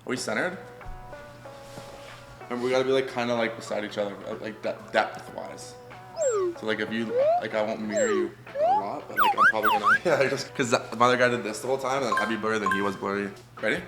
Are we centered? And we gotta be like kind of like beside each other, like depth wise. So like if you, like I won't mirror you a lot, but like I'm probably gonna, yeah, just because my other guy did this the whole time, and then I'd be blurry, then he was blurry. Ready?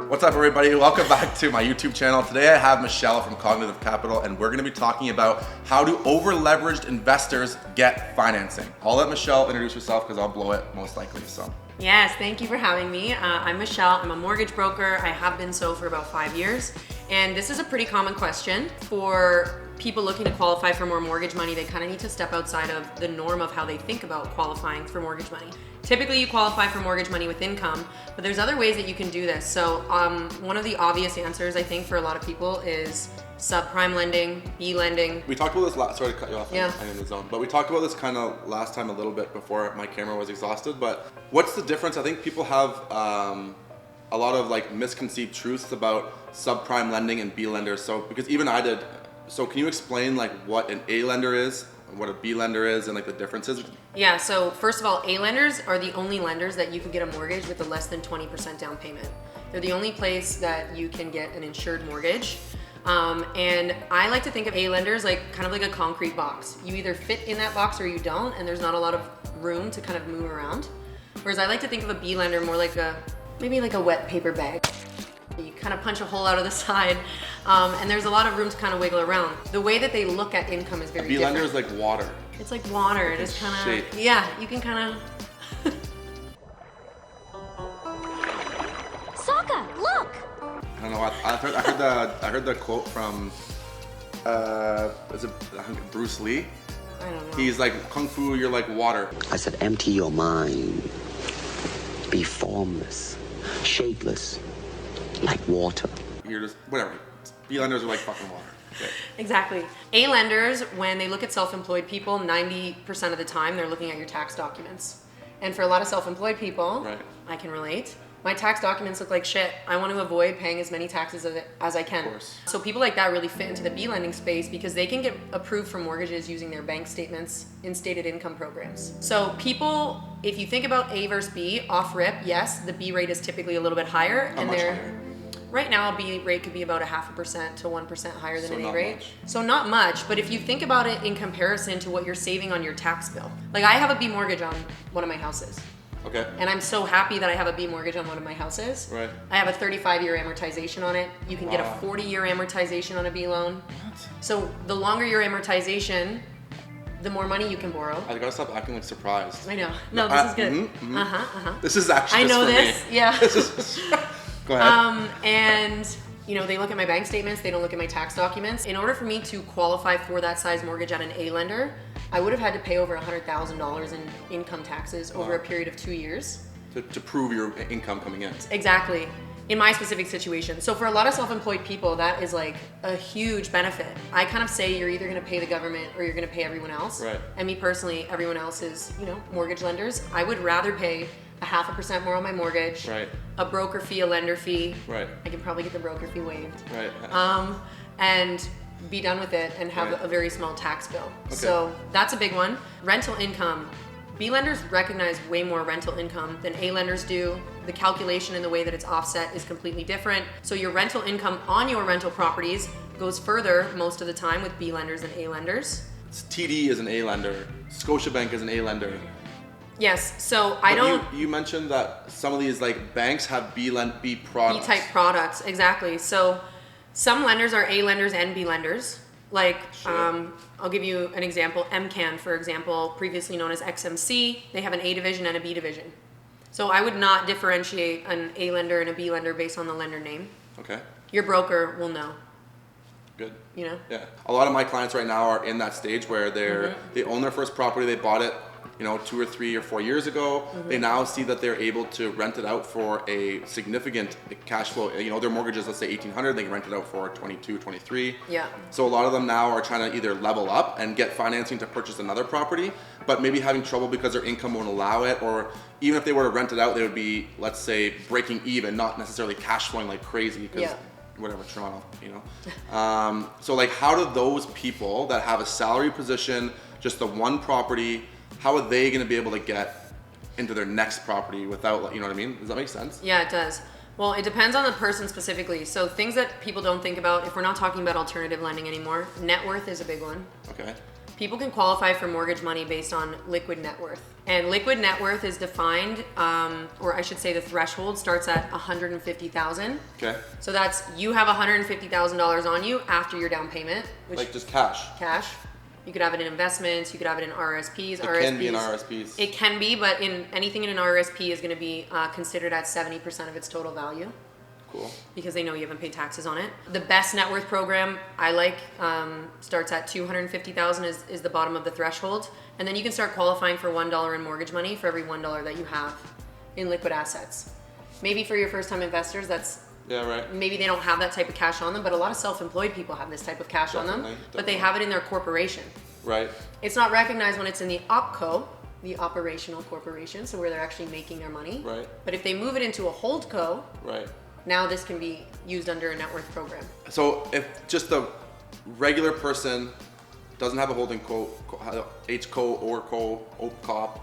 What's up everybody? Welcome back to my YouTube channel. Today I have Michelle from Cognitive Capital, and we're gonna be talking about how do over-leveraged investors get financing. I'll let Michelle introduce herself because I'll blow it most likely, so. Yes, thank you for having me. I'm Michelle, I'm a mortgage broker. I have been so for about 5 years. And this is a pretty common question for people looking to qualify for more mortgage money. They kind of need to step outside of the norm of how they think about qualifying for mortgage money. Typically you qualify for mortgage money with income, but there's other ways that you can do this. So one of the obvious answers I think for a lot of people is subprime lending, B lending. We talked about this last, sorry to cut you off, yeah. I'm in the zone, but we talked about this kind of last time a little bit before my camera was exhausted, but what's the difference? I think people have a lot of like misconceived truths about subprime lending and B lenders. So, because even I did, so can you explain like what an A lender is, what a B lender is, and like the differences? Yeah, so first of all, A lenders are the only lenders that you can get a mortgage with a less than 20% down payment. They're the only place that you can get an insured mortgage. And I like to think of A lenders like kind of like a concrete box. You either fit in that box or you don't, and there's not a lot of room to kind of move around. Whereas I like to think of a B lender more like maybe like a wet paper bag. You kind of punch a hole out of the side, and there's a lot of room to kind of wiggle around. The way that they look at income is very different. B lender is like water. It's like water. It is kind of, yeah, you can kind of. Sokka, look! I don't know. I heard the quote from is it Bruce Lee? I don't know. He's like, Kung Fu, you're like water. I said, empty your mind. Be formless, shapeless, like water. You're just whatever. B lenders are like fucking water. Okay. Exactly. A lenders, when they look at self-employed people, 90% of the time they're looking at your tax documents. And for a lot of self-employed people, right. I can relate. My tax documents look like shit. I want to avoid paying as many taxes as I can. Of course. So people like that really fit into the B lending space because they can get approved for mortgages using their bank statements in stated income programs. So people, if you think about A versus B, off rip, yes, the B rate is typically a little bit higher. How much higher? Right now, a B rate could be about 0.5% to 1% higher than an A rate. Much. So not much, but if you think about it in comparison to what you're saving on your tax bill. Like I have a B mortgage on one of my houses. Okay. And I'm so happy that I have a B mortgage on one of my houses. Right. I have a 35-year amortization on it. You can get a 40-year amortization on a B loan. What? So the longer your amortization, the more money you can borrow. I gotta stop acting like surprised. I know. No, this is good. This is actually I know just for this. me. Yeah. This is, go ahead. And you know, they look at my bank statements, they don't look at my tax documents. In order for me to qualify for that size mortgage at an A lender, I would have had to pay over $100,000 in income taxes over a period of 2 years. To prove your income coming in. Exactly. In my specific situation. So for a lot of self-employed people, that is like a huge benefit. I kind of say you're either gonna pay the government or you're gonna pay everyone else. Right. And me personally, everyone else is, you know, mortgage lenders. I would rather pay 0.5% more on my mortgage, Right. a broker fee, a lender fee. Right. I can probably get the broker fee waived. Right. And be done with it and have Right. a very small tax bill. Okay. So that's a big one. Rental income. B lenders recognize way more rental income than A lenders do. The calculation and the way that it's offset is completely different. So your rental income on your rental properties goes further most of the time with B lenders than A lenders. TD is an A lender. Scotiabank is an A lender. Yes, so I don't... You mentioned that some of these like banks have B products. B-type products, exactly. So some lenders are A lenders and B lenders. Like, Sure. I'll give you an example. MCAN, for example, previously known as XMC, they have an A division and a B division. So I would not differentiate an A lender and a B lender based on the lender name. Okay. Your broker will know. Good. You know? Yeah. A lot of my clients right now are in that stage where they own their first property, they bought it, you know, 2 or 3 or 4 years ago. They now see that they're able to rent it out for a significant cash flow. You know, their mortgage is, let's say $1,800, they can rent it out for 22, 23. Yeah. So a lot of them now are trying to either level up and get financing to purchase another property, but maybe having trouble because their income won't allow it, or even if they were to rent it out, they would be, let's say, breaking even, not necessarily cash flowing like crazy because whatever, Toronto, you know. So like, how do those people that have a salary position, just the one property, how are they going to be able to get into their next property without, you know what I mean? Does that make sense? Yeah, it does. Well, it depends on the person specifically. So things that people don't think about, if we're not talking about alternative lending anymore, net worth is a big one. Okay. People can qualify for mortgage money based on liquid net worth. And liquid net worth is defined, or I should say the threshold starts at $150,000. Okay. So that's, you have $150,000 on you after your down payment. Which Like just cash. Cash. You could have it in investments, you could have it in RSPs. It can be in RSPs. It can be, but in anything in an RSP is gonna be considered at 70% of its total value. Cool. Because they know you haven't paid taxes on it. The best net worth program I like starts at $250,000 is the bottom of the threshold, and then you can start qualifying for $1 in mortgage money for every $1 that you have in liquid assets. Maybe for your first-time investors, that's maybe they don't have that type of cash on them, but a lot of self-employed people have this type of cash on them, but they have it in their corporation. Right. It's not recognized when it's in the OpCo, the operational corporation, so where they're actually making their money. Right. But if they move it into a HoldCo, right. now this can be used under a net worth program. So if just the regular person doesn't have a holding co, HCO or OPCOP,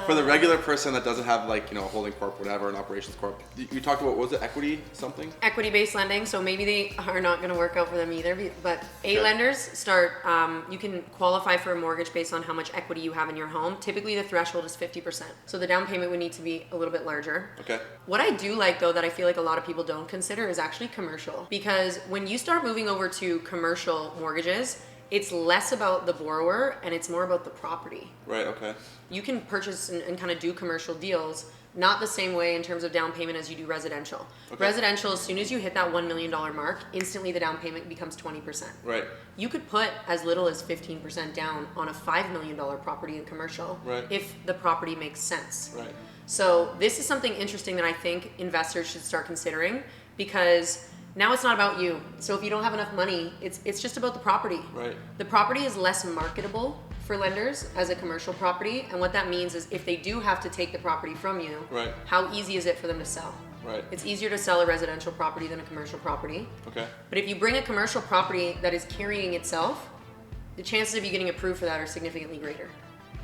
for the regular person that doesn't have like, you know, a holding corp, whatever, an operations corp, you talked about, what was it, equity something? Equity-based lending, so maybe they are not gonna work out for them either, but lenders start, you can qualify for a mortgage based on how much equity you have in your home. Typically the threshold is 50%, so the down payment would need to be a little bit larger. Okay. What I do like though, that I feel like a lot of people don't consider, is actually commercial. Because when you start moving over to commercial mortgages, it's less about the borrower and it's more about the property. Right, okay. You can purchase and kind of do commercial deals, not the same way in terms of down payment as you do residential. Okay. Residential, as soon as you hit that $1 million mark, instantly the down payment becomes 20%. Right. You could put as little as 15% down on a $5 million property in commercial, right, if the property makes sense. Right. So this is something interesting that I think investors should start considering, because now it's not about you. So if you don't have enough money, it's just about the property. Right. The property is less marketable for lenders as a commercial property, and what that means is if they do have to take the property from you, right, how easy is it for them to sell? Right. It's easier to sell a residential property than a commercial property. Okay. But if you bring a commercial property that is carrying itself, the chances of you getting approved for that are significantly greater.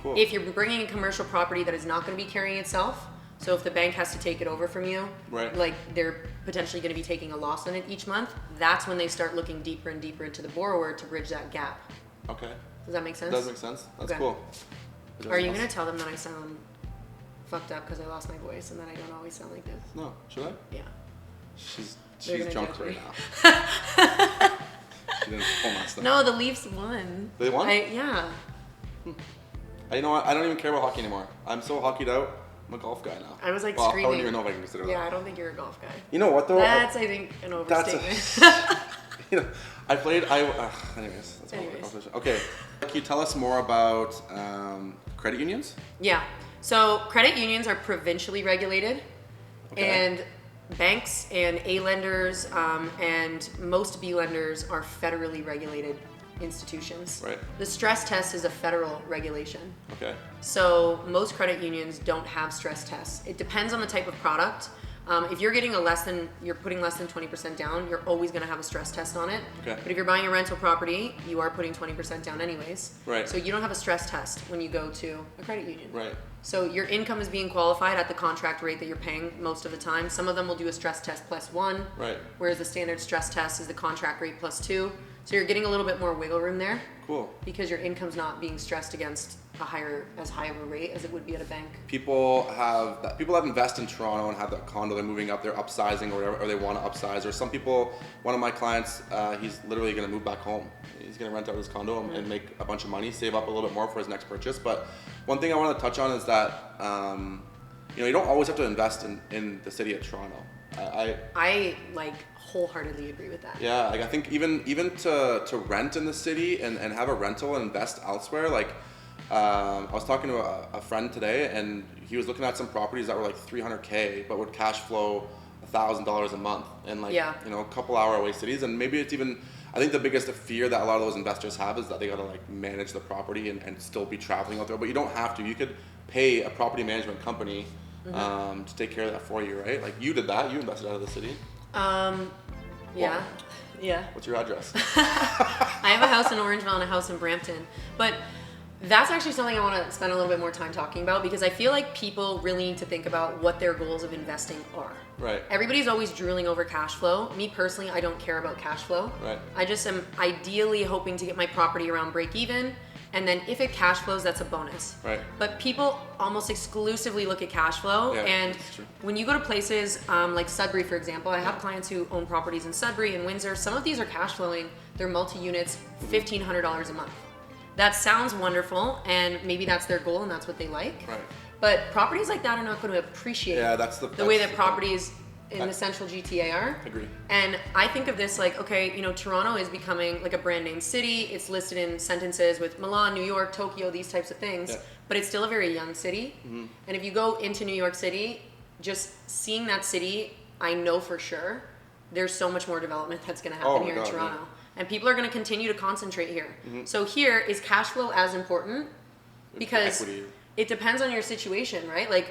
Cool. If you're bringing a commercial property that is not going to be carrying itself, so if the bank has to take it over from you, right, like they're potentially going to be taking a loss on it each month, that's when they start looking deeper and deeper into the borrower to bridge that gap. Okay. Does that make sense? It does make sense. That's okay. Cool. Are you going to tell them that I sound fucked up because I lost my voice and that I don't always sound like this? No. Should I? Yeah. She's drunk right now. She didn't pull my stuff. No, the Leafs won. They won? Yeah. You know what? I don't even care about hockey anymore. I'm so hockeyed out. I'm a golf guy now. I was like well, screaming. I don't even know if I can consider that. Yeah, I don't think you're a golf guy. You know what though? That's I think an overstatement. You know, I played. Anyways, that's another conversation. Okay, can you tell us more about credit unions? Yeah. So credit unions are provincially regulated, okay, and banks and A lenders and most B lenders are federally regulated institutions. Right. The stress test is a federal regulation. Okay. So most credit unions don't have stress tests. It depends on the type of product. If you're getting you're putting less than 20% down, you're always going to have a stress test on it. Okay. But if you're buying a rental property, you are putting 20% down anyways. Right. So you don't have a stress test when you go to a credit union. Right. So your income is being qualified at the contract rate that you're paying most of the time. Some of them will do a stress test +1. Right. Whereas the standard stress test is the contract rate +2. So you're getting a little bit more wiggle room there. Cool. Because your income's not being stressed against as high of a rate as it would be at a bank. People that invest in Toronto and have that condo, they're moving up, they're upsizing or whatever, or they want to upsize. Or some people, one of my clients, he's literally going to move back home. He's going to rent out his condo and make a bunch of money, save up a little bit more for his next purchase. But one thing I want to touch on is that you don't always have to invest in the city of Toronto. I like wholeheartedly agree with that. Yeah, like I think even to rent in the city and have a rental and invest elsewhere, like I was talking to a friend today and he was looking at some properties that were like $300K but would cash flow $1,000 a month in like a couple hour away cities. And maybe it's even, I think the biggest fear that a lot of those investors have is that they gotta like manage the property and still be traveling out there, but you don't have to. You could pay a property management company to take care of that for you, right? Like you did that, you invested out of the city. Yeah. Yeah. What's your address? I have a house in Orangeville and a house in Brampton. But That's actually something I want to spend a little bit more time talking about, because I feel like people really need to think about what their goals of investing are. Right. Everybody's always drooling over cash flow. Me personally, I don't care about cash flow. Right. I just am ideally hoping to get my property around break even, and then if it cash flows, that's a bonus. Right. But people almost exclusively look at cash flow, Yeah, and that's true. when you go to places like Sudbury, for example, I have clients who own properties in Sudbury and Windsor. Some of these are cash flowing. They're multi-units, $1,500 a month. That sounds wonderful, and maybe that's their goal and that's what they like. Right. But properties like that are not going to appreciate Yeah, that's the the way that's that the properties in the central GTA are. Agree. And I think of this like, okay, Toronto is becoming like a brand name city. It's listed in sentences with Milan, New York, Tokyo, these types of things. Yeah. But it's still a very young city. Mm-hmm. And if you go into New York City, just seeing that city, I know for sure there's so much more development that's going to happen Oh my here God, in Toronto. yeah. And people are going to continue to concentrate here. So here, is cash flow as important? Because Equity. it depends on your situation, right? Like,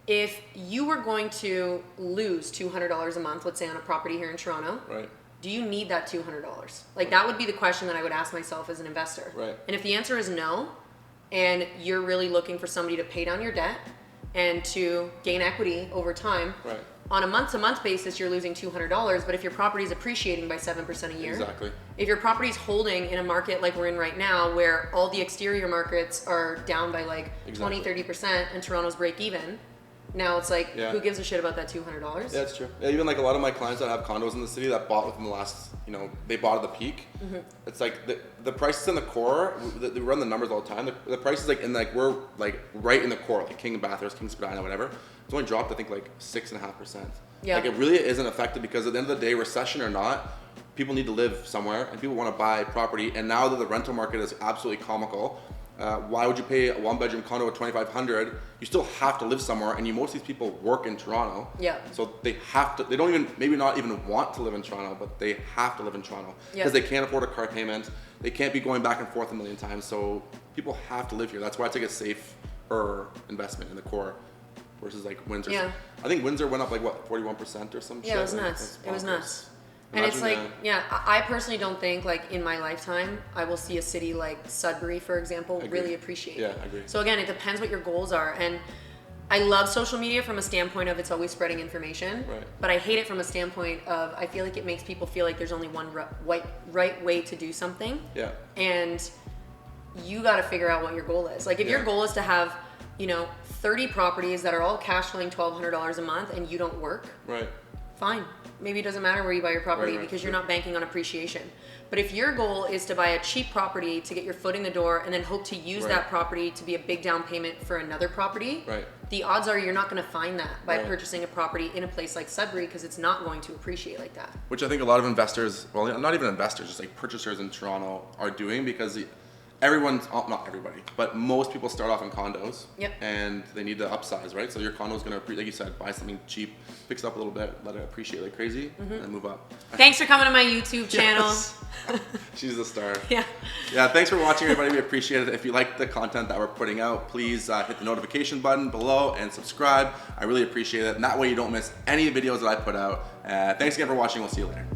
if you were going to lose $200 a month, let's say on a property here in Toronto, Right. do you need that $200? Like, that would be the question that I would ask myself as an investor. Right. And if the answer is no, and you're really looking for somebody to pay down your debt and to gain equity over time, Right. on a month-to-month basis, you're losing $200, but if your property is appreciating by 7% a year, Exactly. if your property's holding in a market like we're in right now, where all the exterior markets are down by like Exactly. 20-30% and Toronto's break even, now it's like, Yeah. who gives a shit about that $200? Yeah, that's true. Yeah, even like a lot of my clients that have condos in the city that bought within the last, they bought at the peak. It's like the prices in the core. We run the numbers all the time. The prices we're like right in the core, like King Bathurst, King Spadina, whatever. It's only dropped I think like 6.5%. Yeah. Like it really isn't affected, because at the end of the day, recession or not, people need to live somewhere and people want to buy property. And now that the rental market is absolutely comical. Why would you pay a 1-bedroom condo at $2,500? You still have to live somewhere, and most of these people work in Toronto. Yeah. So they have to. They don't even, maybe not even want to live in Toronto, but they have to live in Toronto because they can't afford a car payment. They can't be going back and forth a million times. So people have to live here. That's why it's like a safer investment in the core versus like Windsor. Yeah. I think Windsor went up like what, 41% or some shit. Yeah, it was Like, nuts. that's It was bonkers. nuts. And it's like, Imagine yeah, I personally don't think like in my lifetime I will see a city like Sudbury, for example, Agree. really appreciate. Yeah, I agree. So again, it depends what your goals are. And I love social media from a standpoint of it's always spreading information, Right. but I hate it from a standpoint of I feel like it makes people feel like there's only one right way to do something. Yeah. And you got to figure out what your goal is. Like if your Yeah. goal is to have, 30 properties that are all cash flowing $1,200 a month and you don't work, Right. fine. Maybe it doesn't matter where you buy your property Right, because sure. you're not banking on appreciation. But if your goal is to buy a cheap property to get your foot in the door and then hope to use Right. that property to be a big down payment for another property, Right. the odds are you're not going to find that by Right. purchasing a property in a place like Sudbury because it's not going to appreciate like that. Which I think a lot of investors, well, not even investors, just like purchasers in Toronto are doing, because not everybody, but most people start off in condos. Yep. And they need to upsize, right? So your condo's gonna, like you said, buy something cheap, fix it up a little bit, let it appreciate like crazy, and then move up. Thanks for coming to my YouTube channel. Yes. She's the star. Yeah. Yeah, thanks for watching, everybody. We appreciate it. If you like the content that we're putting out, please hit the notification button below and subscribe. I really appreciate it. And that way you don't miss any videos that I put out. Thanks again for watching. We'll see you later.